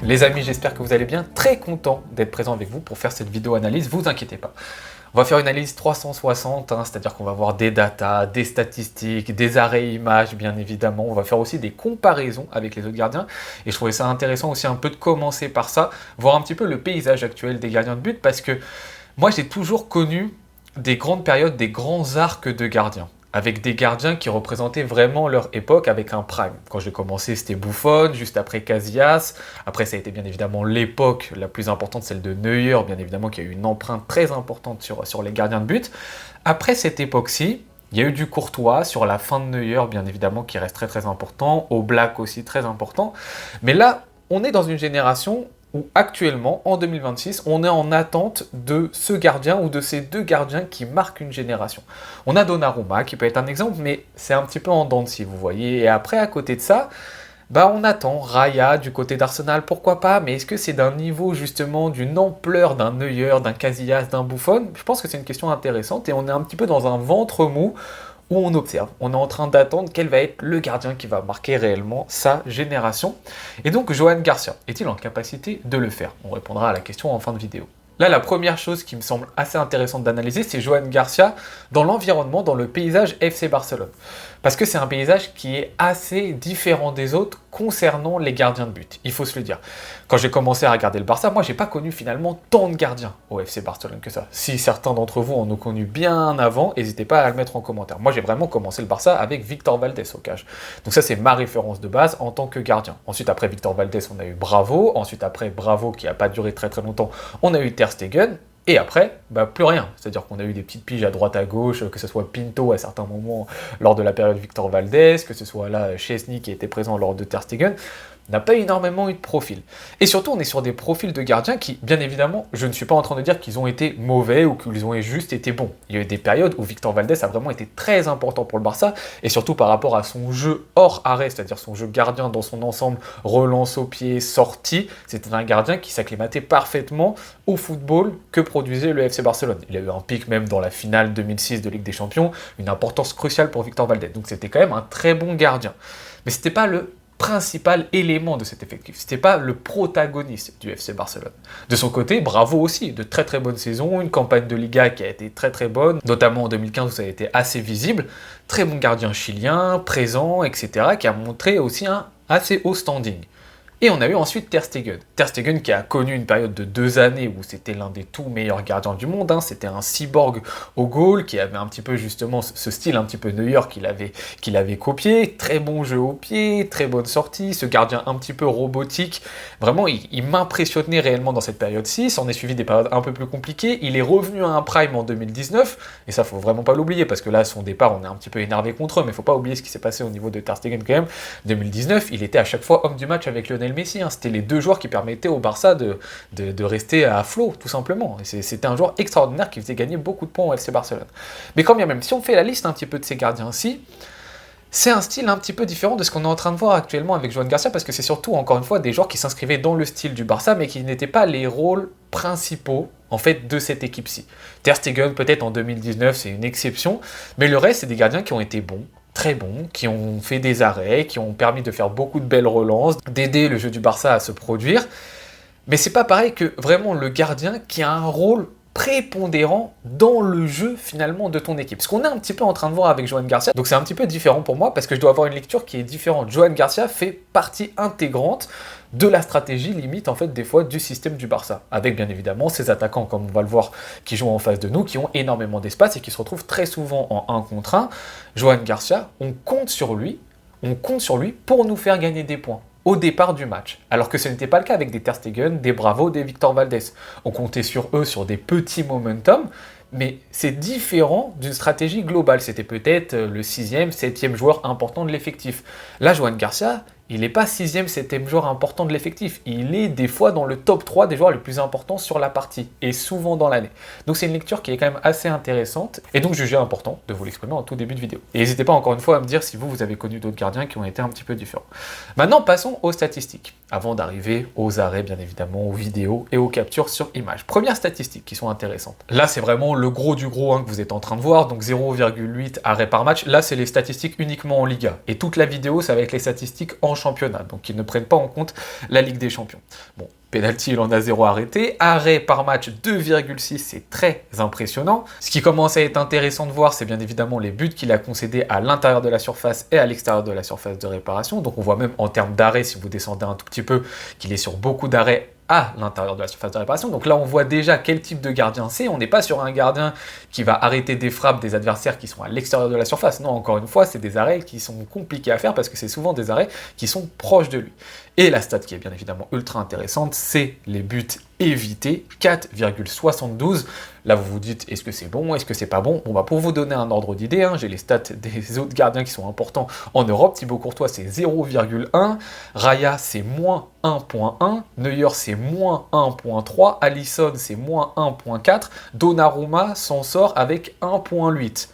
Les amis, j'espère que vous allez bien. Très content d'être présent avec vous pour faire cette vidéo analyse, vous inquiétez pas. On va faire une analyse 360, c'est-à-dire qu'on va voir des datas, des statistiques, des arrêts images, bien évidemment. On va faire aussi des comparaisons avec les autres gardiens. Et je trouvais ça intéressant aussi un peu de commencer par ça, voir un petit peu le paysage actuel des gardiens de but, parce que moi j'ai toujours connu des grandes périodes, des grands arcs de gardiens, avec des gardiens qui représentaient vraiment leur époque avec un prime. Quand j'ai commencé, c'était Buffon, juste après Casillas. Après, ça a été bien évidemment l'époque la plus importante, celle de Neuer, bien évidemment, qui a eu une empreinte très importante sur les gardiens de but. Après cette époque-ci, il y a eu du Courtois sur la fin de Neuer, bien évidemment, qui reste très très important. Oblak aussi très important. Mais là, on est dans une génération où actuellement, en 2026, on est en attente de ce gardien ou de ces deux gardiens qui marquent une génération. On a Donnarumma qui peut être un exemple, mais c'est un petit peu en dents de scie, vous voyez. Et après, à côté de ça, on attend Raya du côté d'Arsenal, pourquoi pas, mais est-ce que c'est d'un niveau justement, d'une ampleur d'un Neuer, d'un Casillas, d'un Buffon? Je pense que c'est une question intéressante et on est un petit peu dans un ventre mou où on observe, on est en train d'attendre quel va être le gardien qui va marquer réellement sa génération. Et donc, Johan Garcia, est-il en capacité de le faire? On répondra à la question en fin de vidéo. Là, la première chose qui me semble assez intéressante d'analyser, c'est Johan Garcia dans l'environnement, dans le paysage FC Barcelone. Parce que c'est un paysage qui est assez différent des autres concernant les gardiens de but, il faut se le dire. Quand j'ai commencé à regarder le Barça, moi, j'ai pas connu finalement tant de gardiens au FC Barcelone que ça. Si certains d'entre vous en ont connu bien avant, n'hésitez pas à le mettre en commentaire. Moi, j'ai vraiment commencé le Barça avec Victor Valdés au cage. Donc ça, c'est ma référence de base en tant que gardien. Ensuite, après Victor Valdés, on a eu Bravo. Ensuite, après Bravo, qui n'a pas duré très très longtemps, on a eu Ter Stegen. Et après, plus rien. C'est-à-dire qu'on a eu des petites piges à droite à gauche, que ce soit Pinto à certains moments lors de la période Victor Valdés, que ce soit là Chesney qui était présent lors de Ter Stegen, n'a pas énormément eu de profil. Et surtout, on est sur des profils de gardiens qui, bien évidemment, je ne suis pas en train de dire qu'ils ont été mauvais ou qu'ils ont juste été bons. Il y a eu des périodes où Victor Valdés a vraiment été très important pour le Barça, et surtout par rapport à son jeu hors arrêt, c'est-à-dire son jeu gardien dans son ensemble, relance au pied, sortie, c'était un gardien qui s'acclimatait parfaitement au football que produisait le FC Barcelone. Il a eu un pic même dans la finale 2006 de Ligue des Champions, une importance cruciale pour Victor Valdés. Donc c'était quand même un très bon gardien. Mais c'était pas le principal élément de cet effectif. C'était pas le protagoniste du FC Barcelone. De son côté, Bravo aussi, de très très bonnes saisons, une campagne de Liga qui a été très très bonne, notamment en 2015 où ça a été assez visible, très bon gardien chilien, présent, etc., qui a montré aussi un assez haut standing. Et on a eu ensuite Ter Stegen. Ter Stegen qui a connu une période de 2 années où c'était l'un des tout meilleurs gardiens du monde. C'était un cyborg au goal qui avait un petit peu justement ce style un petit peu Neuer qu'il avait copié. Très bon jeu au pied, très bonne sortie, ce gardien un petit peu robotique. Vraiment, il m'impressionnait réellement dans cette période-ci. Ça en est suivi des périodes un peu plus compliquées. Il est revenu à un prime en 2019. Et ça, faut vraiment pas l'oublier parce que là, son départ, on est un petit peu énervé contre eux. Mais faut pas oublier ce qui s'est passé au niveau de Ter Stegen quand même. 2019, il était à chaque fois homme du match avec Lionel Messi, c'était les deux joueurs qui permettaient au Barça de rester à flot, tout simplement. C'était un joueur extraordinaire qui faisait gagner beaucoup de points au FC Barcelone. Mais quand bien même, si on fait la liste un petit peu de ces gardiens-ci, c'est un style un petit peu différent de ce qu'on est en train de voir actuellement avec Johan Garcia, parce que c'est surtout, encore une fois, des joueurs qui s'inscrivaient dans le style du Barça, mais qui n'étaient pas les rôles principaux, en fait, de cette équipe-ci. Ter Stegen, peut-être en 2019, c'est une exception, mais le reste, c'est des gardiens qui ont été bons, très bons, qui ont fait des arrêts, qui ont permis de faire beaucoup de belles relances, d'aider le jeu du Barça à se produire. Mais c'est pas pareil que vraiment le gardien qui a un rôle prépondérant dans le jeu finalement de ton équipe. Ce qu'on est un petit peu en train de voir avec Johan Garcia, donc c'est un petit peu différent pour moi parce que je dois avoir une lecture qui est différente. Johan Garcia fait partie intégrante de la stratégie limite en fait des fois du système du Barça, avec bien évidemment ces attaquants comme on va le voir qui jouent en face de nous, qui ont énormément d'espace et qui se retrouvent très souvent en 1 contre 1. Johan Garcia, on compte sur lui pour nous faire gagner des points au départ du match, alors que ce n'était pas le cas avec des Ter Stegen, des Bravo, des Victor Valdés. On comptait sur eux sur des petits momentum, mais c'est différent d'une stratégie globale. C'était peut-être le 6e, 7e joueur important de l'effectif. Là, Johan Garcia, il n'est pas 6e, 7e joueur important de l'effectif. Il est des fois dans le top 3 des joueurs les plus importants sur la partie, et souvent dans l'année. Donc c'est une lecture qui est quand même assez intéressante, et donc jugé important de vous l'exprimer en tout début de vidéo. Et n'hésitez pas encore une fois à me dire si vous avez connu d'autres gardiens qui ont été un petit peu différents. Maintenant, passons aux statistiques, avant d'arriver aux arrêts bien évidemment, aux vidéos et aux captures sur image. Premières statistiques qui sont intéressantes. Là, c'est vraiment le gros du gros que vous êtes en train de voir, donc 0,8 arrêts par match. Là, c'est les statistiques uniquement en Liga. Et toute la vidéo, ça va être les statistiques en championnat, donc ils ne prennent pas en compte la Ligue des Champions. Bon, penalty, il en a 0 arrêté. Arrêt par match 2,6, c'est très impressionnant. Ce qui commence à être intéressant de voir, c'est bien évidemment les buts qu'il a concédés à l'intérieur de la surface et à l'extérieur de la surface de réparation. Donc on voit même en termes d'arrêt, si vous descendez un tout petit peu, qu'il est sur beaucoup d'arrêts à l'intérieur de la surface de réparation. Donc là, on voit déjà quel type de gardien c'est. On n'est pas sur un gardien qui va arrêter des frappes des adversaires qui sont à l'extérieur de la surface. Non, encore une fois, c'est des arrêts qui sont compliqués à faire parce que c'est souvent des arrêts qui sont proches de lui. Et la stat qui est bien évidemment ultra intéressante, c'est les buts évités, 4,72. Là, vous vous dites, est-ce que c'est bon, est-ce que c'est pas bon? Bon, bah, pour vous donner un ordre d'idée, j'ai les stats des autres gardiens qui sont importants en Europe. Thibaut Courtois, c'est 0,1. Raya, c'est moins 1,1. Neuer, c'est moins 1,3. Alisson, c'est moins 1,4. Donnarumma s'en sort avec 1,8.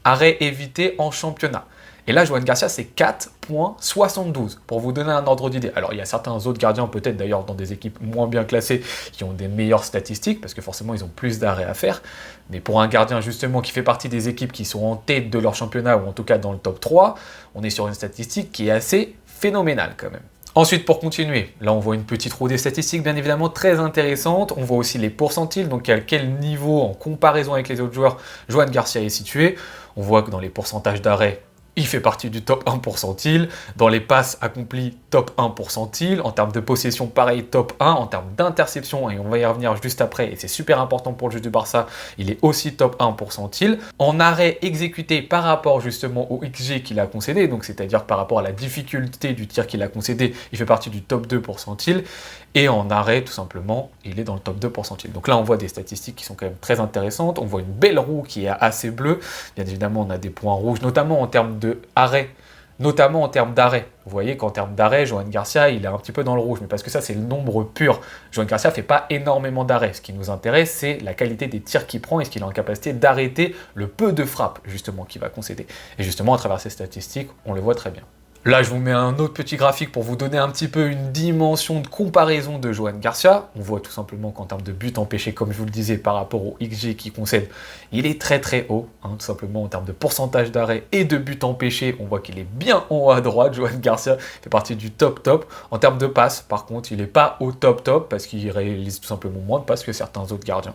Arrêt évité en championnat. Et là, Johan Garcia, c'est 4,72, pour vous donner un ordre d'idée. Alors, il y a certains autres gardiens, peut-être d'ailleurs dans des équipes moins bien classées, qui ont des meilleures statistiques, parce que forcément, ils ont plus d'arrêts à faire. Mais pour un gardien, justement, qui fait partie des équipes qui sont en tête de leur championnat, ou en tout cas dans le top 3, on est sur une statistique qui est assez phénoménale quand même. Ensuite, pour continuer, là on voit une petite roue des statistiques bien évidemment très intéressante. On voit aussi les pourcentiles, donc à quel niveau en comparaison avec les autres joueurs Johan Garcia est situé. On voit que dans les pourcentages d'arrêt, il fait partie du top 1 pourcentile. Dans les passes accomplies, top 1 pourcentile. En termes de possession, pareil, top 1. En termes d'interception, et on va y revenir juste après, et c'est super important pour le jeu du Barça, il est aussi top 1 pourcentile. En arrêt exécuté par rapport justement au XG qu'il a concédé, donc c'est-à-dire par rapport à la difficulté du tir qu'il a concédé, il fait partie du top 2 pourcentile. Et en arrêt, tout simplement, il est dans le top 2 pourcentile. Donc là, on voit des statistiques qui sont quand même très intéressantes. On voit une belle roue qui est assez bleue. Bien évidemment, on a des points rouges, notamment en termes d'arrêt. Notamment en termes d'arrêt. Vous voyez qu'en termes d'arrêt, Johan Garcia, il est un petit peu dans le rouge, mais parce que ça, c'est le nombre pur. Johan Garcia ne fait pas énormément d'arrêts. Ce qui nous intéresse, c'est la qualité des tirs qu'il prend et ce qu'il est en capacité d'arrêter le peu de frappes, justement, qu'il va concéder. Et justement, à travers ces statistiques, on le voit très bien. Là, je vous mets un autre petit graphique pour vous donner un petit peu une dimension de comparaison de Johan Garcia. On voit tout simplement qu'en termes de buts empêchés, comme je vous le disais, par rapport au XG qu'il concède, il est très très haut. Tout simplement en termes de pourcentage d'arrêt et de buts empêchés, on voit qu'il est bien en haut à droite. Johan Garcia fait partie du top. En termes de passes, par contre, il n'est pas au top parce qu'il réalise tout simplement moins de passes que certains autres gardiens.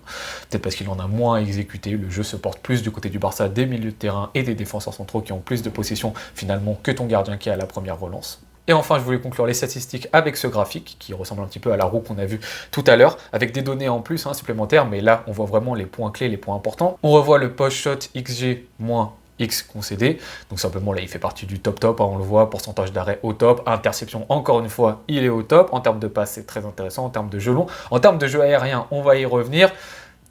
Peut-être parce qu'il en a moins exécuté. Le jeu se porte plus du côté du Barça, des milieux de terrain et des défenseurs centraux qui ont plus de possession finalement que ton gardien qui a la première relance. Et enfin, je voulais conclure les statistiques avec ce graphique qui ressemble un petit peu à la roue qu'on a vue tout à l'heure, avec des données en plus supplémentaires, mais là, on voit vraiment les points clés, les points importants. On revoit le post-shot XG moins X concédé, donc simplement là, il fait partie du top, on le voit, pourcentage d'arrêt au top, interception, encore une fois, il est au top. En termes de passe, c'est très intéressant, en termes de jeu long. En termes de jeu aérien, on va y revenir.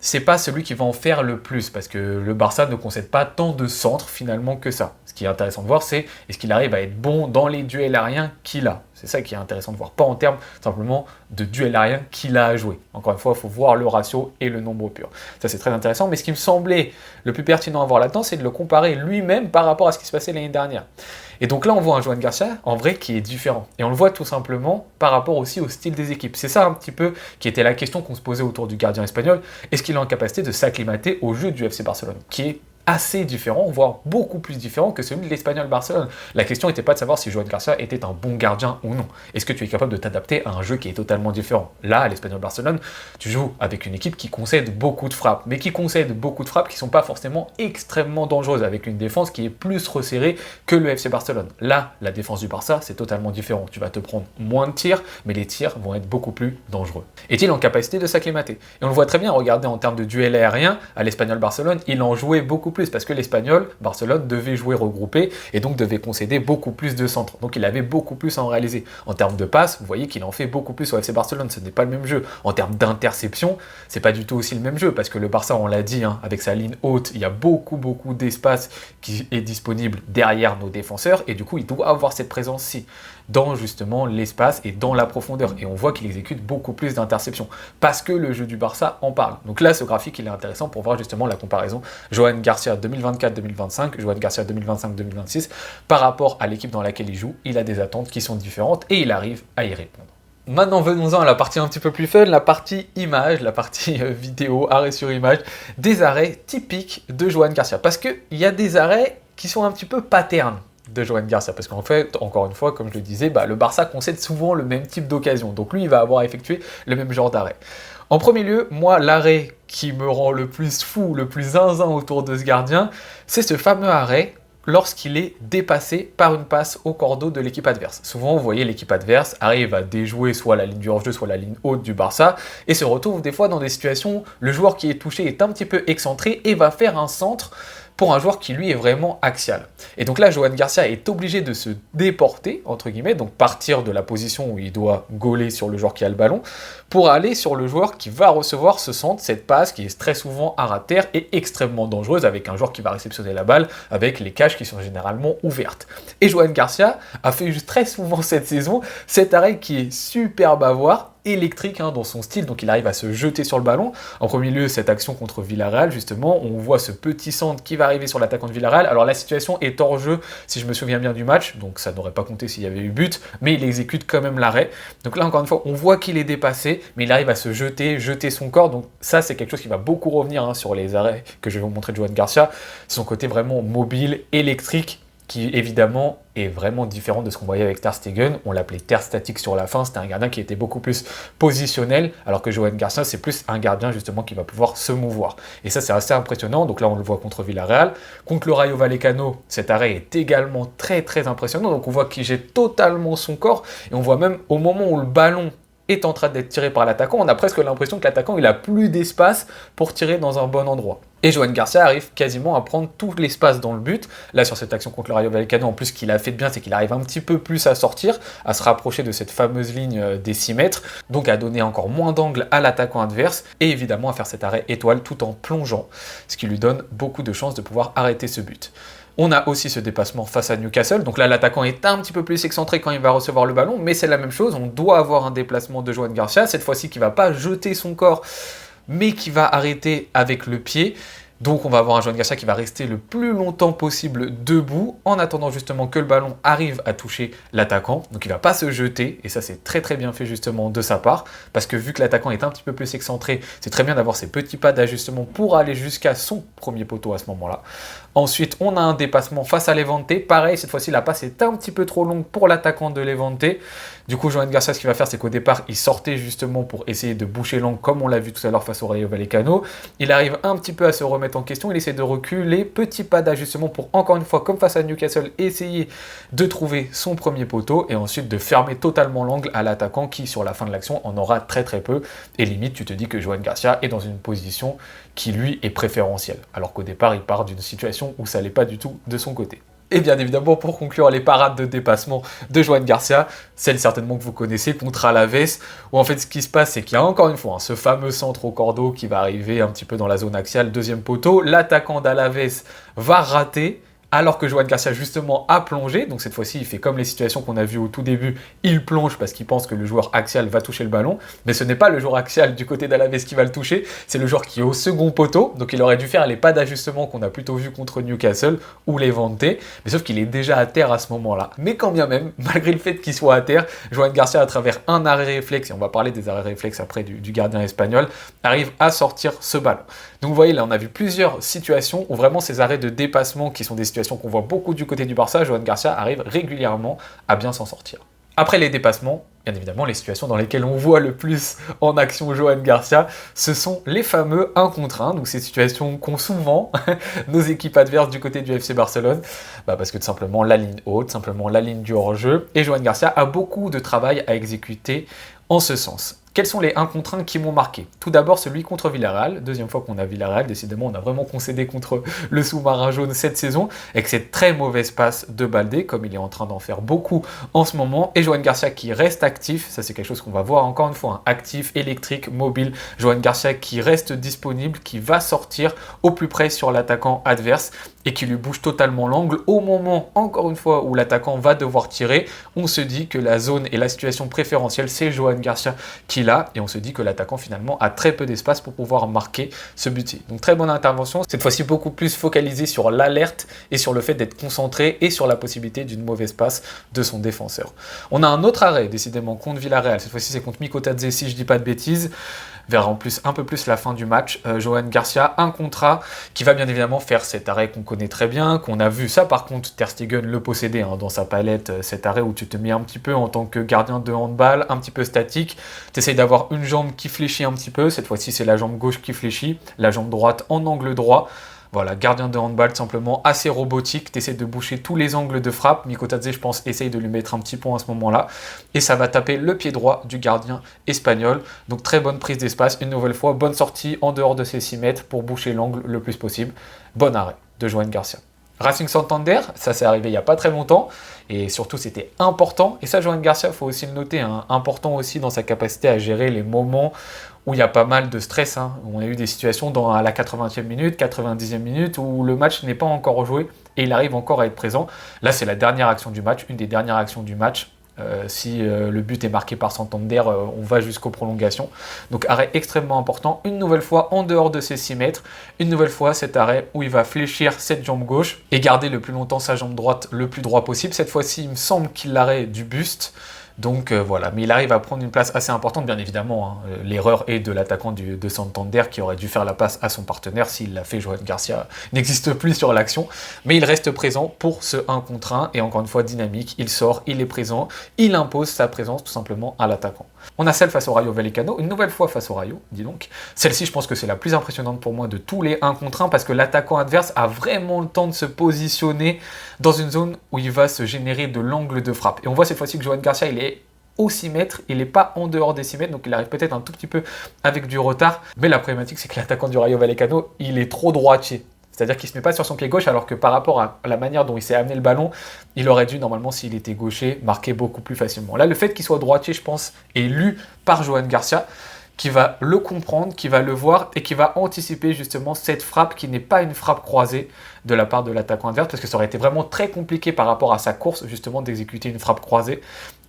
C'est pas celui qui va en faire le plus, parce que le Barça ne concède pas tant de centres finalement que ça. Ce qui est intéressant de voir, c'est est-ce qu'il arrive à être bon dans les duels aériens qu'il a. C'est ça qui est intéressant de voir, pas en termes simplement de duels aériens qu'il a à jouer. Encore une fois, il faut voir le ratio et le nombre pur. Ça, c'est très intéressant, mais ce qui me semblait le plus pertinent à voir là-dedans, c'est de le comparer lui-même par rapport à ce qui se passait l'année dernière. Et donc là, on voit un Johan Garcia, en vrai, qui est différent. Et on le voit tout simplement par rapport aussi au style des équipes. C'est ça un petit peu qui était la question qu'on se posait autour du gardien espagnol. Est-ce qu'il est en capacité de s'acclimater au jeu du FC Barcelone, qui est assez différent, voire beaucoup plus différent que celui de l'Espagnol Barcelone. La question n'était pas de savoir si Johan Garcia était un bon gardien ou non. Est-ce que tu es capable de t'adapter à un jeu qui est totalement différent? Là, à l'Espagnol Barcelone, tu joues avec une équipe qui concède beaucoup de frappes, mais qui concède beaucoup de frappes qui ne sont pas forcément extrêmement dangereuses, avec une défense qui est plus resserrée que le FC Barcelone. Là, la défense du Barça, c'est totalement différent. Tu vas te prendre moins de tirs, mais les tirs vont être beaucoup plus dangereux. Est-il en capacité de s'acclimater? Et on le voit très bien, regardez en termes de duel aérien, à l'Espagnol Barcelone, il en jouait beaucoup plus, parce que l'Espagnol, Barcelone, devait jouer regroupé et donc devait concéder beaucoup plus de centres. Donc il avait beaucoup plus à en réaliser. En termes de passes, vous voyez qu'il en fait beaucoup plus au FC Barcelone, ce n'est pas le même jeu. En termes d'interception, c'est pas du tout aussi le même jeu, parce que le Barça, on l'a dit, avec sa ligne haute, il y a beaucoup d'espace qui est disponible derrière nos défenseurs, et du coup, il doit avoir cette présence-ci dans justement l'espace et dans la profondeur. Et on voit qu'il exécute beaucoup plus d'interceptions, parce que le jeu du Barça en parle. Donc là, ce graphique, il est intéressant pour voir justement la comparaison Johan Garcia 2024-2025, Johan Garcia 2025-2026, par rapport à l'équipe dans laquelle il joue. Il a des attentes qui sont différentes et il arrive à y répondre. Maintenant, venons-en à la partie un petit peu plus fun, la partie image, la partie vidéo, arrêt sur image, des arrêts typiques de Johan Garcia. Parce qu'il y a des arrêts qui sont un petit peu patterns. de Johan Garcia, parce qu'en fait, encore une fois, comme je le disais, le Barça concède souvent le même type d'occasion, donc lui, il va avoir effectué le même genre d'arrêt. En premier lieu, moi, l'arrêt qui me rend le plus fou, le plus zinzin autour de ce gardien, c'est ce fameux arrêt lorsqu'il est dépassé par une passe au cordeau de l'équipe adverse. Souvent, vous voyez, l'équipe adverse arrive à déjouer soit la ligne du hors-jeu, soit la ligne haute du Barça, et se retrouve des fois dans des situations où le joueur qui est touché est un petit peu excentré et va faire un centre pour un joueur qui lui est vraiment axial. Et donc là, Johan Garcia est obligé de se déporter, entre guillemets, donc partir de la position où il doit gauler sur le joueur qui a le ballon, pour aller sur le joueur qui va recevoir ce centre, cette passe qui est très souvent à terre et extrêmement dangereuse, avec un joueur qui va réceptionner la balle, avec les cages qui sont généralement ouvertes. Et Johan Garcia a fait très souvent cette saison cet arrêt qui est super bavard, électrique dans son style, donc il arrive à se jeter sur le ballon. En premier lieu, cette action contre Villarreal, justement, on voit ce petit centre qui va arriver sur l'attaquant de Villarreal. Alors la situation est hors jeu, si je me souviens bien du match, donc ça n'aurait pas compté s'il y avait eu but, mais il exécute quand même l'arrêt. Donc là, encore une fois, on voit qu'il est dépassé, mais il arrive à se jeter son corps, donc ça, c'est quelque chose qui va beaucoup revenir sur les arrêts que je vais vous montrer de Johan Garcia, son côté vraiment mobile, électrique, qui évidemment est vraiment différent de ce qu'on voyait avec Ter Stegen. On l'appelait Ter statique sur la fin, c'était un gardien qui était beaucoup plus positionnel, alors que Johan Garcia, c'est plus un gardien justement qui va pouvoir se mouvoir. Et ça, c'est assez impressionnant, donc là on le voit contre Villarreal. Contre le Rayo Vallecano, cet arrêt est également très très impressionnant, donc on voit qu'il jette totalement son corps, et on voit même au moment où le ballon est en train d'être tiré par l'attaquant, on a presque l'impression que l'attaquant il a plus d'espace pour tirer dans un bon endroit. Et Johan Garcia arrive quasiment à prendre tout l'espace dans le but. Là, sur cette action contre le Rayo Vallecano, en plus, ce qu'il a fait de bien, c'est qu'il arrive un petit peu plus à sortir, à se rapprocher de cette fameuse ligne des 6 mètres, donc à donner encore moins d'angle à l'attaquant adverse, et évidemment à faire cet arrêt étoile tout en plongeant, ce qui lui donne beaucoup de chances de pouvoir arrêter ce but. On a aussi ce dépassement face à Newcastle, donc là l'attaquant est un petit peu plus excentré quand il va recevoir le ballon, mais c'est la même chose, on doit avoir un déplacement de Johan Garcia, cette fois-ci qui ne va pas jeter son corps, mais qui va arrêter avec le pied. Donc on va avoir un Johan Garcia qui va rester le plus longtemps possible debout, en attendant justement que le ballon arrive à toucher l'attaquant. Donc il ne va pas se jeter, et ça c'est très très bien fait justement de sa part, parce que vu que l'attaquant est un petit peu plus excentré, c'est très bien d'avoir ces petits pas d'ajustement pour aller jusqu'à son premier poteau à ce moment-là. Ensuite, on a un dépassement face à Levante. Pareil, cette fois-ci, la passe est un petit peu trop longue pour l'attaquant de Levante. Du coup, Johan Garcia, ce qu'il va faire, c'est qu'au départ, il sortait justement pour essayer de boucher l'angle, comme on l'a vu tout à l'heure face au Rayo Vallecano. Il arrive un petit peu à se remettre en question. Il essaie de reculer, petit pas d'ajustement pour, encore une fois, comme face à Newcastle, essayer de trouver son premier poteau et ensuite de fermer totalement l'angle à l'attaquant qui, sur la fin de l'action, en aura très très peu. Et limite, tu te dis que Johan Garcia est dans une position qui, lui, est préférentielle. Alors qu'au départ, il part d'une situation où ça n'allait pas du tout de son côté. Et bien évidemment, pour conclure les parades de dépassement de Johan Garcia, celle certainement que vous connaissez contre Alaves, où en fait ce qui se passe, c'est qu'il y a encore une fois ce fameux centre au cordeau qui va arriver un petit peu dans la zone axiale, deuxième poteau, l'attaquant d'Alaves va rater, alors que Johan Garcia justement a plongé, donc cette fois-ci il fait comme les situations qu'on a vues au tout début, il plonge parce qu'il pense que le joueur axial va toucher le ballon, mais ce n'est pas le joueur axial du côté d'Alaves qui va le toucher, c'est le joueur qui est au second poteau, donc il aurait dû faire les pas d'ajustement qu'on a plutôt vu contre Newcastle ou Levante, mais sauf qu'il est déjà à terre à ce moment-là. Mais quand bien même, malgré le fait qu'il soit à terre, Johan Garcia à travers un arrêt réflexe, et on va parler des arrêts réflexes après du gardien espagnol, arrive à sortir ce ballon. Donc vous voyez là on a vu plusieurs situations où vraiment ces arrêts de dépassement qui sont des situations qu'on voit beaucoup du côté du Barça, Johan Garcia arrive régulièrement à bien s'en sortir. Après les dépassements, bien évidemment, les situations dans lesquelles on voit le plus en action Johan Garcia, ce sont les fameux 1 contre 1, donc ces situations qu'ont souvent nos équipes adverses du côté du FC Barcelone, parce que tout simplement la ligne haute, simplement la ligne du hors-jeu, et Johan Garcia a beaucoup de travail à exécuter en ce sens. Quels sont les 1 contre 1 qui m'ont marqué? Tout d'abord celui contre Villarreal, deuxième fois qu'on a Villarreal, décidément on a vraiment concédé contre le sous-marin jaune cette saison, avec cette très mauvaise passe de Baldé, comme il est en train d'en faire beaucoup en ce moment, et Johan Garcia qui reste actif, ça c'est quelque chose qu'on va voir encore une fois, actif, électrique, mobile, Johan Garcia qui reste disponible, qui va sortir au plus près sur l'attaquant adverse, et qui lui bouge totalement l'angle au moment, encore une fois, où l'attaquant va devoir tirer. On se dit que la zone et la situation préférentielle, c'est Johan Garcia qui l'a, et on se dit que l'attaquant finalement a très peu d'espace pour pouvoir marquer ce but. Donc très bonne intervention, cette fois-ci beaucoup plus focalisée sur l'alerte et sur le fait d'être concentré et sur la possibilité d'une mauvaise passe de son défenseur. On a un autre arrêt, décidément, contre Villarreal, cette fois-ci c'est contre Mikotadze si je dis pas de bêtises. vers en plus un peu plus la fin du match. Johan Garcia, un contrat qui va bien évidemment faire cet arrêt qu'on connaît très bien, qu'on a vu ça par contre Ter Stegen le posséder dans sa palette, cet arrêt où tu te mets un petit peu en tant que gardien de handball, un petit peu statique, tu essayes d'avoir une jambe qui fléchit un petit peu, cette fois-ci c'est la jambe gauche qui fléchit, la jambe droite en angle droit. Voilà, gardien de handball simplement assez robotique, tu essaies de boucher tous les angles de frappe. Mikotadze, je pense, essaye de lui mettre un petit point à ce moment-là. Et ça va taper le pied droit du gardien espagnol. Donc très bonne prise d'espace, une nouvelle fois, bonne sortie en dehors de ses 6 mètres pour boucher l'angle le plus possible. Bon arrêt de Johan Garcia. Racing Santander, ça s'est arrivé il n'y a pas très longtemps, et surtout c'était important, et ça Johan Garcia, il faut aussi le noter, important aussi dans sa capacité à gérer les moments où il y a pas mal de stress. On a eu des situations à la 80e minute, 90e minute, où le match n'est pas encore joué, et il arrive encore à être présent. Là c'est la dernière action du match, une des dernières actions du match. Si le but est marqué par Santander, on va jusqu'aux prolongations. Donc arrêt extrêmement important, une nouvelle fois en dehors de ses 6 mètres, une nouvelle fois cet arrêt où il va fléchir cette jambe gauche et garder le plus longtemps sa jambe droite le plus droit possible. Cette fois-ci, il me semble qu'il l'arrêt du buste. Donc voilà, mais il arrive à prendre une place assez importante, bien évidemment. L'erreur est de l'attaquant de Santander qui aurait dû faire la passe à son partenaire. S'il l'a fait, Johan Garcia n'existe plus sur l'action. Mais il reste présent pour ce 1 contre 1. Et encore une fois, dynamique, il sort, il est présent. Il impose sa présence tout simplement à l'attaquant. On a celle face au Rayo Vallecano, une nouvelle fois face au Rayo, dis donc. Celle-ci, je pense que c'est la plus impressionnante pour moi de tous les 1 contre 1 parce que l'attaquant adverse a vraiment le temps de se positionner dans une zone où il va se générer de l'angle de frappe. Et on voit cette fois-ci que Johan Garcia, il est aux 6 mètres, il n'est pas en dehors des 6 mètres, donc il arrive peut-être un tout petit peu avec du retard. Mais la problématique, c'est que l'attaquant du Rayo Vallecano, il est trop droitier. C'est-à-dire qu'il ne se met pas sur son pied gauche, alors que par rapport à la manière dont il s'est amené le ballon, il aurait dû, normalement, s'il était gaucher, marquer beaucoup plus facilement. Là, le fait qu'il soit droitier, je pense, est lu par Johan Garcia, qui va le comprendre, qui va le voir et qui va anticiper justement cette frappe qui n'est pas une frappe croisée de la part de l'attaquant adverse, parce que ça aurait été vraiment très compliqué par rapport à sa course justement d'exécuter une frappe croisée,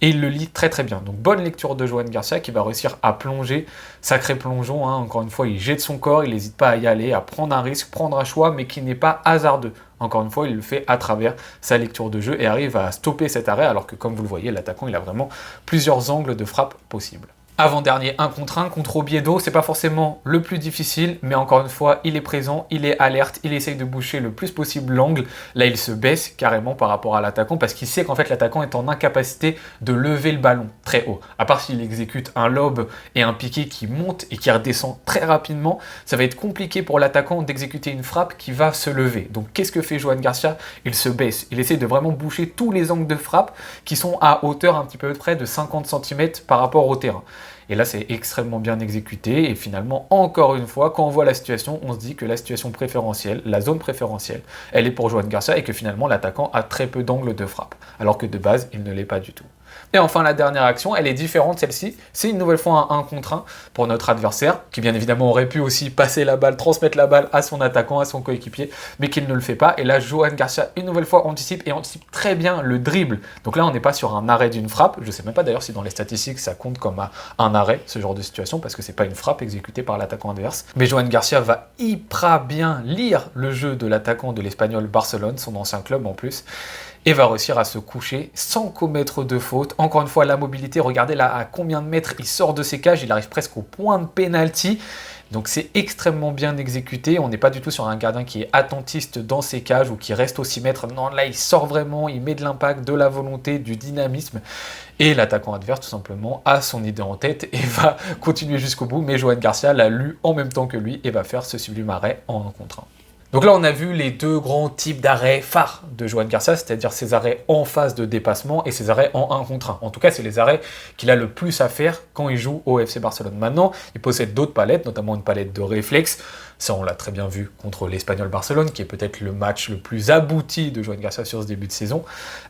et il le lit très très bien. Donc bonne lecture de Johan Garcia qui va réussir à plonger, sacré plongeon, encore une fois il jette son corps, il n'hésite pas à y aller, à prendre un risque, prendre un choix, mais qui n'est pas hasardeux. Encore une fois, il le fait à travers sa lecture de jeu et arrive à stopper cet arrêt, alors que comme vous le voyez, l'attaquant il a vraiment plusieurs angles de frappe possibles. Avant-dernier 1 contre 1 contre Oviedo, c'est pas forcément le plus difficile, mais encore une fois, il est présent, il est alerte, il essaye de boucher le plus possible l'angle. Là, il se baisse carrément par rapport à l'attaquant parce qu'il sait qu'en fait, l'attaquant est en incapacité de lever le ballon très haut. À part s'il exécute un lob et un piqué qui monte et qui redescend très rapidement, ça va être compliqué pour l'attaquant d'exécuter une frappe qui va se lever. Donc, qu'est-ce que fait Johan Garcia? Il se baisse, il essaie de vraiment boucher tous les angles de frappe qui sont à hauteur un petit peu près de 50 cm par rapport au terrain. Et là, c'est extrêmement bien exécuté. Et finalement, encore une fois, quand on voit la situation, on se dit que la situation préférentielle, la zone préférentielle, elle est pour Johan Garcia et que finalement, l'attaquant a très peu d'angles de frappe. Alors que de base, il ne l'est pas du tout. Et enfin, la dernière action, elle est différente, celle-ci. C'est une nouvelle fois un 1 contre 1 pour notre adversaire, qui bien évidemment aurait pu aussi passer la balle, transmettre la balle à son attaquant, à son coéquipier, mais qu'il ne le fait pas. Et là, Johan Garcia, une nouvelle fois, anticipe et anticipe très bien le dribble. Donc là, on n'est pas sur un arrêt d'une frappe. Je ne sais même pas d'ailleurs si dans les statistiques, ça compte comme un arrêt, ce genre de situation, parce que c'est pas une frappe exécutée par l'attaquant adverse. Mais Johan Garcia va hyper bien lire le jeu de l'attaquant de l'Espagnol Barcelone, son ancien club en plus, et va réussir à se coucher sans commettre de faute. Encore une fois, la mobilité, regardez là à combien de mètres il sort de ses cages, il arrive presque au point de pénalty. Donc c'est extrêmement bien exécuté, on n'est pas du tout sur un gardien qui est attentiste dans ses cages ou qui reste au 6 mètres. Non, là il sort vraiment, il met de l'impact, de la volonté, du dynamisme. Et l'attaquant adverse tout simplement a son idée en tête et va continuer jusqu'au bout. Mais Johan Garcia l'a lu en même temps que lui et va faire ce sublime arrêt en 1 contre 1. Donc là, on a vu les deux grands types d'arrêts phares de Johan Garcia, c'est-à-dire ses arrêts en phase de dépassement et ses arrêts en 1 contre 1. En tout cas, c'est les arrêts qu'il a le plus à faire quand il joue au FC Barcelone. Maintenant, il possède d'autres palettes, notamment une palette de réflexes. Ça, on l'a très bien vu contre l'Espagnol Barcelone, qui est peut-être le match le plus abouti de Johan Garcia sur ce début de saison.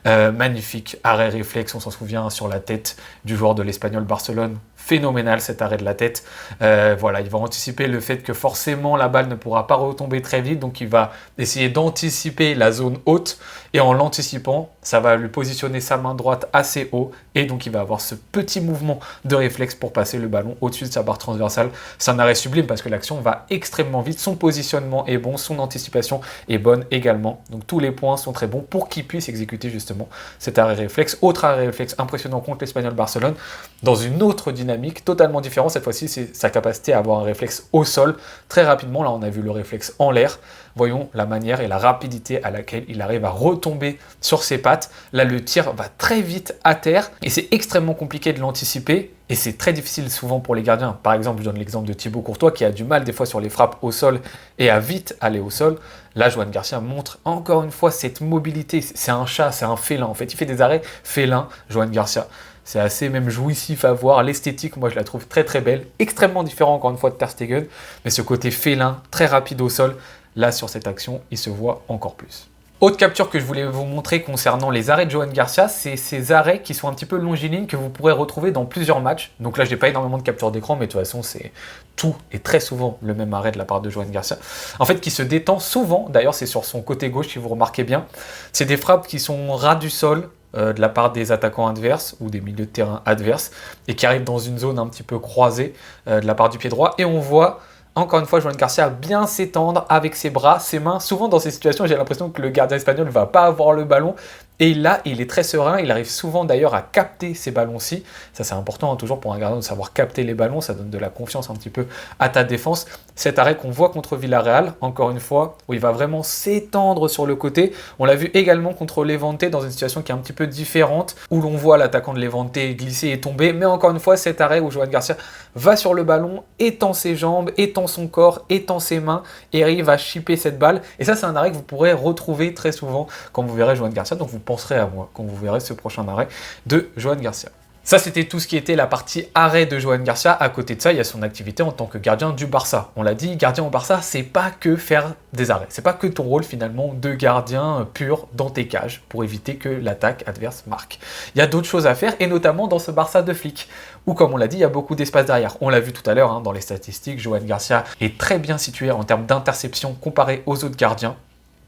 Magnifique arrêt réflexe, on s'en souvient, sur la tête du joueur de l'Espagnol Barcelone. Phénoménal cet arrêt de la tête. Voilà, il va anticiper le fait que forcément la balle ne pourra pas retomber très vite, donc il va essayer d'anticiper la zone haute, et en l'anticipant, ça va lui positionner sa main droite assez haut, et donc il va avoir ce petit mouvement de réflexe pour passer le ballon au-dessus de sa barre transversale. C'est un arrêt sublime parce que l'action va extrêmement vite, son positionnement est bon, son anticipation est bonne également, donc tous les points sont très bons pour qu'il puisse exécuter justement cet arrêt réflexe. Autre arrêt réflexe impressionnant contre l'Espagnol Barcelone, dans une autre dynamique dynamique, totalement différent. Cette fois-ci, c'est sa capacité à avoir un réflexe au sol très rapidement. Là, on a vu le réflexe en l'air. Voyons la manière et la rapidité à laquelle il arrive à retomber sur ses pattes. Là, le tir va très vite à terre et c'est extrêmement compliqué de l'anticiper. Et c'est très difficile souvent pour les gardiens. Par exemple, je donne l'exemple de Thibaut Courtois qui a du mal des fois sur les frappes au sol et à vite aller au sol. Là, Johan Garcia montre encore une fois cette mobilité. C'est un chat, c'est un félin. En fait, il fait des arrêts félins, Johan Garcia. C'est assez même jouissif à voir. L'esthétique, moi, je la trouve très très belle. Extrêmement différent, encore une fois, de Ter Stegen. Mais ce côté félin, très rapide au sol, là, sur cette action, il se voit encore plus. Autre capture que je voulais vous montrer concernant les arrêts de Johan Garcia, c'est ces arrêts qui sont un petit peu longilignes que vous pourrez retrouver dans plusieurs matchs. Donc là, je n'ai pas énormément de captures d'écran, mais de toute façon, c'est tout et très souvent le même arrêt de la part de Johan Garcia. En fait, qui se détend souvent, d'ailleurs, c'est sur son côté gauche, si vous remarquez bien. C'est des frappes qui sont ras du sol, de la part des attaquants adverses ou des milieux de terrain adverses et qui arrivent dans une zone un petit peu croisée de la part du pied droit. Et on voit encore une fois Johan Garcia bien s'étendre avec ses bras, ses mains. Souvent dans ces situations, j'ai l'impression que le gardien espagnol ne va pas avoir le ballon. Et là, il est très serein, il arrive souvent d'ailleurs à capter ces ballons-ci. Ça c'est important toujours pour un gardien de savoir capter les ballons, ça donne de la confiance un petit peu à ta défense. Cet arrêt qu'on voit contre Villarreal, encore une fois, où il va vraiment s'étendre sur le côté. On l'a vu également contre Levante dans une situation qui est un petit peu différente, où l'on voit l'attaquant de Levante glisser et tomber. Mais encore une fois, cet arrêt où Johan Garcia va sur le ballon, étend ses jambes, étend son corps, étend ses mains, et arrive à chipper cette balle. Et ça c'est un arrêt que vous pourrez retrouver très souvent quand vous verrez Johan Garcia. Donc vous penserez à moi quand vous verrez ce prochain arrêt de Johan Garcia. Ça, c'était tout ce qui était la partie arrêt de Johan Garcia. À côté de ça, il y a son activité en tant que gardien du Barça. On l'a dit, gardien au Barça, c'est pas que faire des arrêts. C'est pas que ton rôle finalement de gardien pur dans tes cages pour éviter que l'attaque adverse marque. Il y a d'autres choses à faire et notamment dans ce Barça de flics où, comme on l'a dit, il y a beaucoup d'espace derrière. On l'a vu tout à l'heure dans les statistiques, Johan Garcia est très bien situé en termes d'interception comparé aux autres gardiens.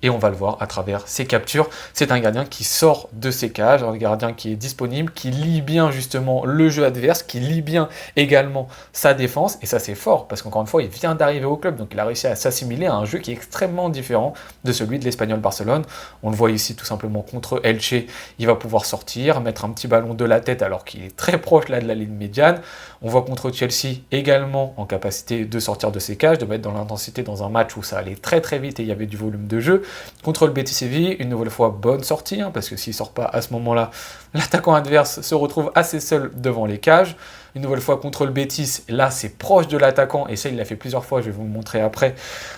Et on va le voir à travers ses captures. C'est un gardien qui sort de ses cages, un gardien qui est disponible, qui lit bien justement le jeu adverse, qui lit bien également sa défense. Et ça c'est fort, parce qu'encore une fois, il vient d'arriver au club, donc il a réussi à s'assimiler à un jeu qui est extrêmement différent de celui de l'Espagnol Barcelone. On le voit ici tout simplement contre Elche, il va pouvoir sortir, mettre un petit ballon de la tête alors qu'il est très proche là de la ligne médiane. On voit contre Chelsea également en capacité de sortir de ses cages, de mettre dans l'intensité dans un match où ça allait très très vite et il y avait du volume de jeu. Contre le Betis Séville, une nouvelle fois bonne sortie, parce que s'il ne sort pas à ce moment-là, l'attaquant adverse se retrouve assez seul devant les cages. Une nouvelle fois contre le Betis, là c'est proche de l'attaquant, et ça il l'a fait plusieurs fois, je vais vous le montrer après.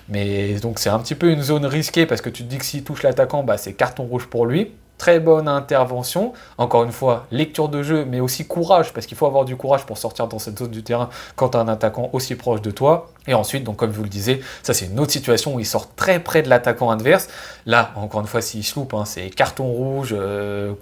Mais donc c'est un petit peu une zone risquée, parce que tu te dis que s'il touche l'attaquant, c'est carton rouge pour lui. Très bonne intervention, encore une fois, lecture de jeu, mais aussi courage, parce qu'il faut avoir du courage pour sortir dans cette zone du terrain quand tu as un attaquant aussi proche de toi. Et ensuite, donc comme je vous le disais, ça c'est une autre situation où il sort très près de l'attaquant adverse. Là, encore une fois, s'il se loupe, c'est carton rouge,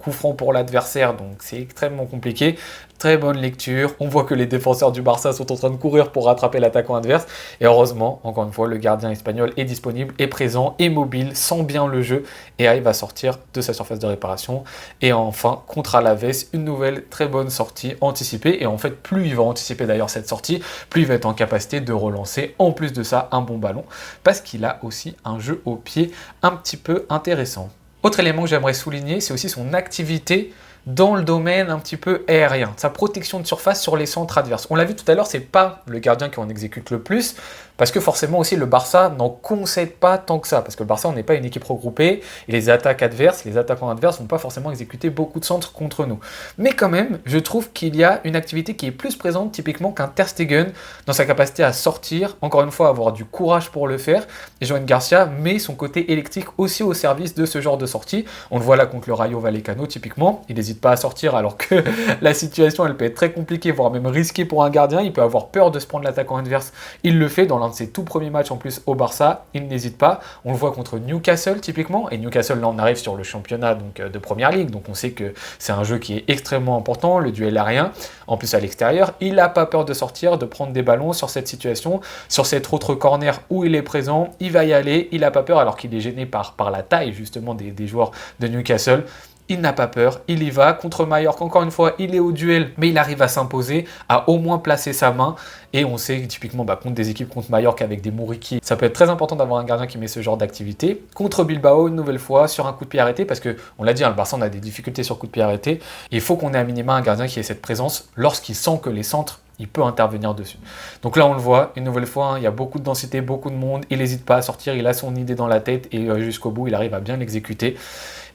coup franc pour l'adversaire, donc c'est extrêmement compliqué. Très bonne lecture, on voit que les défenseurs du Barça sont en train de courir pour rattraper l'attaquant adverse. Et heureusement, encore une fois, le gardien espagnol est disponible, est présent, est mobile, sent bien le jeu et arrive à sortir de sa surface de réparation. Et enfin, contre Alaves, une nouvelle très bonne sortie anticipée. Et en fait, plus il va anticiper d'ailleurs cette sortie, plus il va être en capacité de relancer, en plus de ça, un bon ballon, parce qu'il a aussi un jeu au pied un petit peu intéressant. Autre élément que j'aimerais souligner, c'est aussi son activité dans le domaine un petit peu aérien, sa protection de surface sur les centres adverses. On l'a vu tout à l'heure, c'est pas le gardien qui en exécute le plus, parce que forcément aussi le Barça n'en concède pas tant que ça, parce que le Barça on n'est pas une équipe regroupée, et les attaquants adverses vont pas forcément exécuter beaucoup de centres contre nous. Mais quand même, je trouve qu'il y a une activité qui est plus présente typiquement qu'un Ter Stegen, dans sa capacité à sortir, encore une fois avoir du courage pour le faire, et Johan Garcia met son côté électrique aussi au service de ce genre de sortie. On le voit là contre le Rayo Vallecano typiquement, il n'hésite pas à sortir alors que la situation elle peut être très compliquée, voire même risquée pour un gardien, il peut avoir peur de se prendre l'attaquant adverse, il le fait dans l'un de ses tout premiers matchs en plus au Barça, il n'hésite pas, on le voit contre Newcastle typiquement, et Newcastle là on arrive sur le championnat donc, de Première Ligue, donc on sait que c'est un jeu qui est extrêmement important, le duel aérien, en plus à l'extérieur, il n'a pas peur de sortir, de prendre des ballons sur cette situation, sur cet autre corner où il est présent, il va y aller, il n'a pas peur alors qu'il est gêné par la taille justement des joueurs de Newcastle. Il n'a pas peur, il y va. Contre Mallorca, encore une fois, il est au duel, mais il arrive à s'imposer, à au moins placer sa main. Et on sait typiquement contre des équipes contre Mallorca avec des Muriqi, ça peut être très important d'avoir un gardien qui met ce genre d'activité. Contre Bilbao, une nouvelle fois, sur un coup de pied arrêté, parce qu'on l'a dit, le Barça on a des difficultés sur coup de pied arrêté. Il faut qu'on ait à minima un gardien qui ait cette présence lorsqu'il sent que les centres il peut intervenir dessus. Donc là, on le voit, une nouvelle fois, hein, il y a beaucoup de densité, beaucoup de monde, il n'hésite pas à sortir, il a son idée dans la tête et jusqu'au bout, il arrive à bien l'exécuter.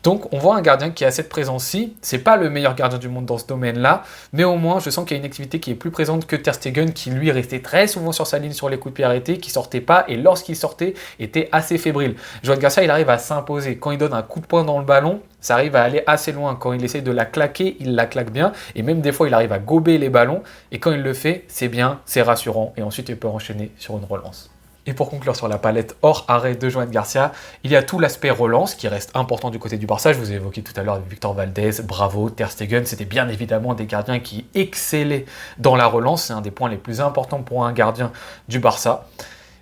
Donc on voit un gardien qui a cette présence-ci, c'est pas le meilleur gardien du monde dans ce domaine-là, mais au moins je sens qu'il y a une activité qui est plus présente que Ter Stegen qui lui restait très souvent sur sa ligne sur les coups de pied arrêtés, qui sortait pas et lorsqu'il sortait était assez fébrile. Joan Garcia il arrive à s'imposer, quand il donne un coup de poing dans le ballon, ça arrive à aller assez loin, quand il essaie de la claquer, il la claque bien, et même des fois il arrive à gober les ballons, et quand il le fait, c'est bien, c'est rassurant, et ensuite il peut enchaîner sur une relance. Et pour conclure sur la palette hors arrêt de Joan Garcia, il y a tout l'aspect relance qui reste important du côté du Barça. Je vous ai évoqué tout à l'heure Victor Valdés, Bravo, Ter Stegen. C'était bien évidemment des gardiens qui excellaient dans la relance. C'est un des points les plus importants pour un gardien du Barça.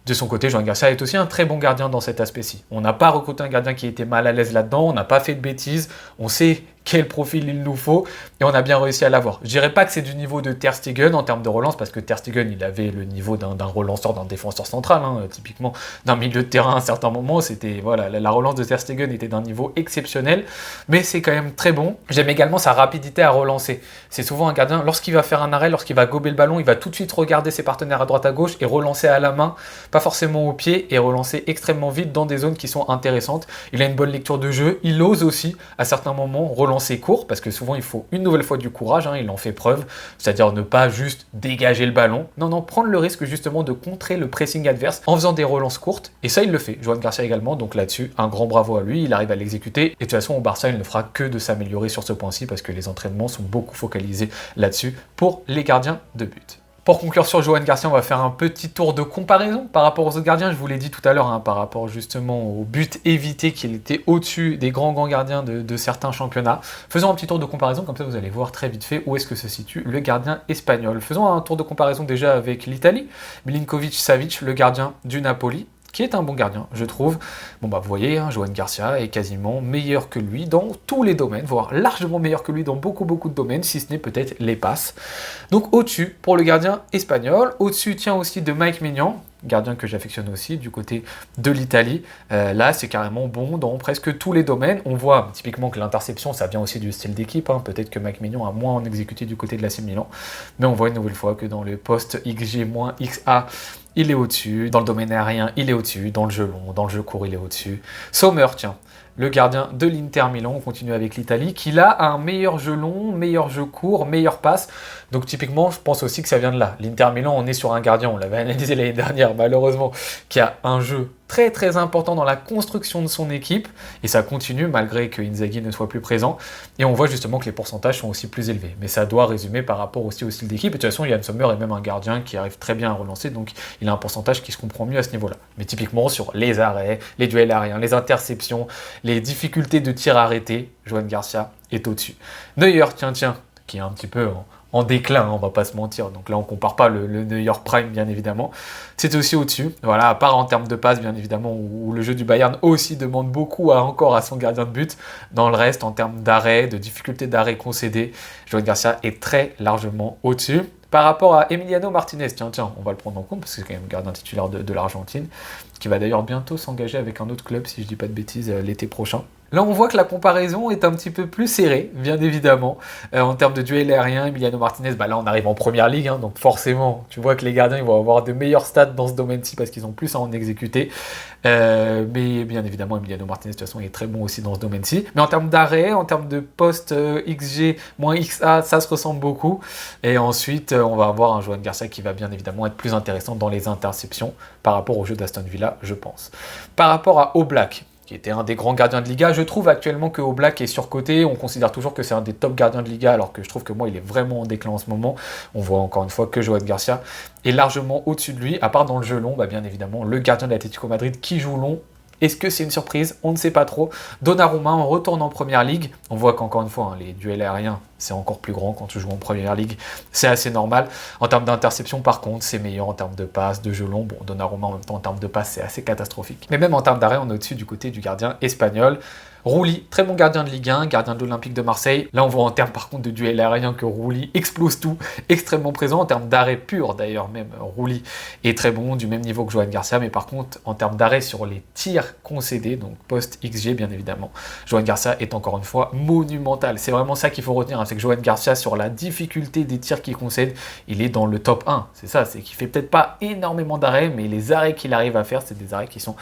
De son côté, Joan Garcia est aussi un très bon gardien dans cet aspect-ci. On n'a pas recruté un gardien qui était mal à l'aise là-dedans, on n'a pas fait de bêtises, on sait quel profil il nous faut, et on a bien réussi à l'avoir. Je dirais pas que c'est du niveau de Ter Stegen en termes de relance, parce que Ter Stegen, il avait le niveau d'un relanceur, d'un défenseur central, hein, typiquement d'un milieu de terrain à un certain moment, c'était, voilà, la relance de Ter Stegen était d'un niveau exceptionnel, mais c'est quand même très bon. J'aime également sa rapidité à relancer. C'est souvent un gardien, lorsqu'il va faire un arrêt, lorsqu'il va gober le ballon, il va tout de suite regarder ses partenaires à droite à gauche et relancer à la main, pas forcément au pied, et relancer extrêmement vite dans des zones qui sont intéressantes. Il a une bonne lecture de jeu, il ose aussi, à certains moments, relancer court, parce que souvent il faut une nouvelle fois du courage, hein, il en fait preuve, c'est-à-dire ne pas juste dégager le ballon, non, prendre le risque justement de contrer le pressing adverse en faisant des relances courtes, et ça il le fait. Joan Garcia également, donc là-dessus, un grand bravo à lui, il arrive à l'exécuter, et de toute façon au Barça il ne fera que de s'améliorer sur ce point-ci, parce que les entraînements sont beaucoup focalisés là-dessus pour les gardiens de but. Pour conclure sur Joan Garcia, on va faire un petit tour de comparaison par rapport aux autres gardiens. Je vous l'ai dit tout à l'heure, hein, par rapport justement au but évité, qu'il était au-dessus des grands gardiens de certains championnats. Faisons un petit tour de comparaison, comme ça vous allez voir très vite fait où est-ce que se situe le gardien espagnol. Faisons un tour de comparaison déjà avec l'Italie. Milinkovic-Savic, le gardien du Napoli, qui est un bon gardien, je trouve. Bon bah vous voyez, hein, Joan Garcia est quasiment meilleur que lui dans tous les domaines, voire largement meilleur que lui dans beaucoup de domaines, si ce n'est peut-être les passes. Donc au-dessus pour le gardien espagnol, au-dessus tient aussi de Mike Maignan, gardien que j'affectionne aussi du côté de l'Italie. Là, c'est carrément bon dans presque tous les domaines. On voit typiquement que l'interception, ça vient aussi du style d'équipe. Hein. Peut-être que Mike Maignan a moins en exécuté du côté de l'AC Milan. Mais on voit une nouvelle fois que dans le poste XG-XA, il est au-dessus. Dans le domaine aérien, il est au-dessus. Dans le jeu long, dans le jeu court, il est au-dessus. Sommer, tiens. Le gardien de l'Inter Milan, on continue avec l'Italie, qui là a un meilleur jeu long, meilleur jeu court, meilleure passe. Donc typiquement, je pense aussi que ça vient de là. L'Inter Milan, on est sur un gardien, on l'avait analysé l'année dernière malheureusement, qui a un jeu très important dans la construction de son équipe, et ça continue malgré que Inzaghi ne soit plus présent, et on voit justement que les pourcentages sont aussi plus élevés, mais ça doit résumer par rapport aussi au style d'équipe, et de toute façon Yann Sommer est même un gardien qui arrive très bien à relancer, donc il a un pourcentage qui se comprend mieux à ce niveau-là. Mais typiquement sur les arrêts, les duels aériens, les interceptions, les difficultés de tir arrêté, Joan Garcia est au-dessus. Neuer, tiens, qui est un petit peu en déclin, hein, on va pas se mentir. Donc là, on compare pas le Neuer Prime, bien évidemment. C'est aussi au-dessus. Voilà, à part en termes de passe, bien évidemment, où le jeu du Bayern aussi demande beaucoup encore à son gardien de but. Dans le reste, en termes d'arrêt, de difficulté d'arrêt concédé, Joan Garcia est très largement au-dessus. Par rapport à Emiliano Martinez, tiens, on va le prendre en compte, parce que c'est quand même le gardien titulaire de l'Argentine, qui va d'ailleurs bientôt s'engager avec un autre club, si je dis pas de bêtises, l'été prochain. Là, on voit que la comparaison est un petit peu plus serrée, bien évidemment. En termes de duel aérien, Emiliano Martinez, bah là, on arrive en première ligue, hein, donc forcément, tu vois que les gardiens ils vont avoir de meilleurs stats dans ce domaine-ci parce qu'ils ont plus à en exécuter. Mais bien évidemment, Emiliano Martinez, de toute façon, il est très bon aussi dans ce domaine-ci. Mais en termes d'arrêt, en termes de poste XG-XA, ça se ressemble beaucoup. Et ensuite, on va avoir un Joan Garcia qui va bien évidemment être plus intéressant dans les interceptions par rapport au jeu d'Aston Villa, je pense. Par rapport à Oblak, qui était un des grands gardiens de Liga. Je trouve actuellement que Oblak est surcoté. On considère toujours que c'est un des top gardiens de Liga, alors que je trouve que moi, il est vraiment en déclin en ce moment. On voit encore une fois que Joan Garcia est largement au-dessus de lui, à part dans le jeu long, bah bien évidemment, le gardien de l'Atlético Madrid qui joue long. Est-ce que c'est une surprise? On ne sait pas trop. Donnarumma en retourne en première ligue. On voit qu'encore une fois, hein, les duels aériens, c'est encore plus grand quand tu joues en première ligue. C'est assez normal. En termes d'interception, par contre, c'est meilleur en termes de passes, de jeu long. Bon, Donnarumma en même temps, en termes de passes, c'est assez catastrophique. Mais même en termes d'arrêt, on est au-dessus du côté du gardien espagnol. Rouli, très bon gardien de Ligue 1, gardien de l'Olympique de Marseille. Là, on voit en termes par contre de duel aérien que Rouli explose tout, extrêmement présent en termes d'arrêt pur d'ailleurs même. Rouli est très bon, du même niveau que Johan Garcia, mais par contre en termes d'arrêt sur les tirs concédés, donc post-XG bien évidemment, Johan Garcia est encore une fois monumental. C'est vraiment ça qu'il faut retenir, hein, c'est que Johan Garcia, sur la difficulté des tirs qu'il concède, il est dans le top 1. C'est ça, c'est qu'il fait peut-être pas énormément d'arrêts, mais les arrêts qu'il arrive à faire, c'est des arrêts qui sont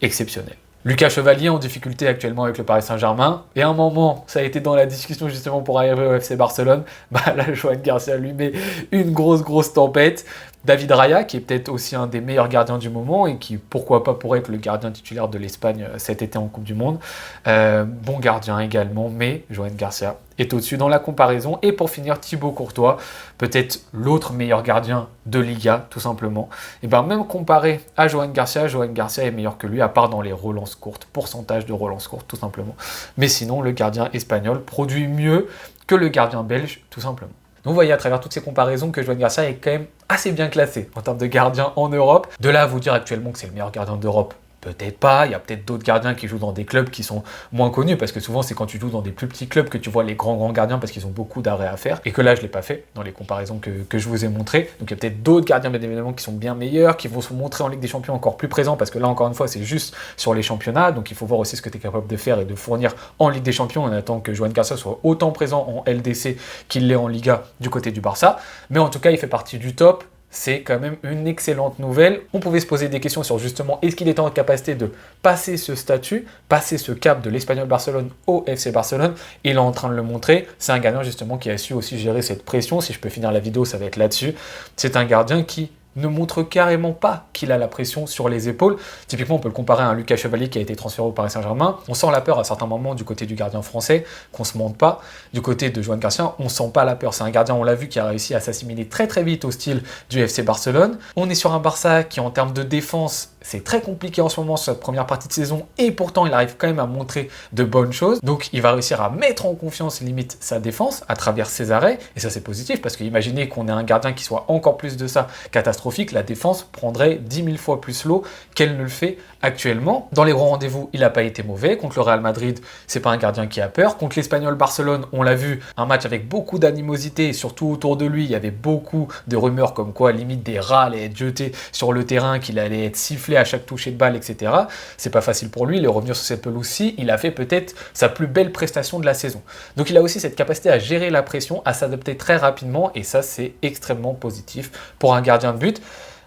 exceptionnels. Lucas Chevalier en difficulté actuellement avec le Paris Saint-Germain. Et à un moment, ça a été dans la discussion justement pour arriver au FC Barcelone. Bah là, Johan Garcia lui met une grosse tempête. David Raya, qui est peut-être aussi un des meilleurs gardiens du moment et qui, pourquoi pas, pourrait être le gardien titulaire de l'Espagne cet été en Coupe du Monde. Bon gardien également, mais Johan Garcia est au-dessus dans la comparaison. Et pour finir, Thibaut Courtois, peut-être l'autre meilleur gardien de Liga, tout simplement. Et bien même comparé à Johan Garcia est meilleur que lui, à part dans les relances courtes, pourcentage de relances courtes, tout simplement. Mais sinon, le gardien espagnol produit mieux que le gardien belge, tout simplement. Donc vous voyez à travers toutes ces comparaisons que Johan Garcia est quand même assez bien classé en termes de gardien en Europe. De là à vous dire actuellement que c'est le meilleur gardien d'Europe, peut-être pas. Il y a peut-être d'autres gardiens qui jouent dans des clubs qui sont moins connus, parce que souvent c'est quand tu joues dans des plus petits clubs que tu vois les grands gardiens parce qu'ils ont beaucoup d'arrêts à faire, et que là je ne l'ai pas fait dans les comparaisons que je vous ai montrées. Donc il y a peut-être d'autres gardiens bien évidemment qui sont bien meilleurs, qui vont se montrer en Ligue des Champions encore plus présents, parce que là encore une fois c'est juste sur les championnats, donc il faut voir aussi ce que tu es capable de faire et de fournir en Ligue des Champions. On attend que Johan Garcia soit autant présent en LDC qu'il l'est en Liga du côté du Barça, mais en tout cas il fait partie du top. C'est quand même une excellente nouvelle. On pouvait se poser des questions sur justement est-ce qu'il est en capacité de passer ce statut, passer ce cap de l'Espagnol Barcelone au FC Barcelone. Il est en train de le montrer. C'est un gardien justement qui a su aussi gérer cette pression. Si je peux finir la vidéo, ça va être là-dessus. C'est un gardien qui ne montre carrément pas qu'il a la pression sur les épaules. Typiquement, on peut le comparer à un Lucas Chevalier qui a été transféré au Paris Saint-Germain. On sent la peur à certains moments du côté du gardien français, qu'on se monte pas. Du côté de Johan Garcia, on sent pas la peur. C'est un gardien, on l'a vu, qui a réussi à s'assimiler très vite au style du FC Barcelone. On est sur un Barça qui, en termes de défense, c'est très compliqué en ce moment sur cette première partie de saison, et pourtant il arrive quand même à montrer de bonnes choses. Donc il va réussir à mettre en confiance limite sa défense à travers ses arrêts, et ça c'est positif, parce que imaginez qu'on ait un gardien qui soit encore plus de ça catastrophique, la défense prendrait 10 000 fois plus l'eau qu'elle ne le fait actuellement. Dans les grands rendez-vous, il n'a pas été mauvais. Contre le Real Madrid, c'est pas un gardien qui a peur. Contre l'Espagnol Barcelone, on l'a vu, un match avec beaucoup d'animosité, et surtout autour de lui, il y avait beaucoup de rumeurs comme quoi limite des rats allaient être jetés sur le terrain, qu'il allait être sifflé à chaque toucher de balle, etc. C'est pas facile pour lui, il est revenu sur cette pelouse-ci, il a fait peut-être sa plus belle prestation de la saison. Donc il a aussi cette capacité à gérer la pression, à s'adapter très rapidement, et ça c'est extrêmement positif pour un gardien de but.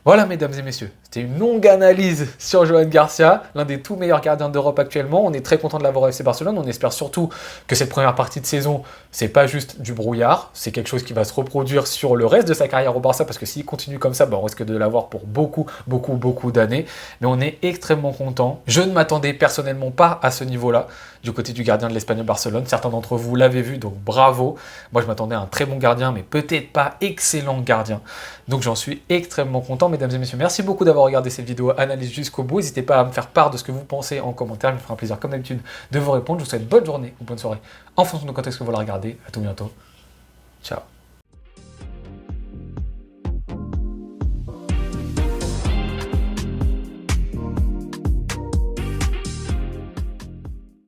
Voilà mesdames et messieurs, c'était une longue analyse sur Johan Garcia, l'un des tout meilleurs gardiens d'Europe actuellement. On est très content de l'avoir au FC Barcelone, on espère surtout que cette première partie de saison, c'est pas juste du brouillard, c'est quelque chose qui va se reproduire sur le reste de sa carrière au Barça, parce que s'il continue comme ça, on risque de l'avoir pour beaucoup d'années. Mais on est extrêmement content. Je ne m'attendais personnellement pas à ce niveau-là, du côté du gardien de l'Espagnol Barcelone. Certains d'entre vous l'avaient vu, donc bravo. Moi je m'attendais à un très bon gardien, mais peut-être pas excellent gardien. Donc j'en suis extrêmement content, mesdames et messieurs. Merci beaucoup d'avoir regardé cette vidéo analyse jusqu'au bout. N'hésitez pas à me faire part de ce que vous pensez en commentaire. Je me ferai un plaisir comme d'habitude de vous répondre. Je vous souhaite bonne journée ou bonne soirée en fonction de quand est-ce que vous la regardez. À tout bientôt. Ciao.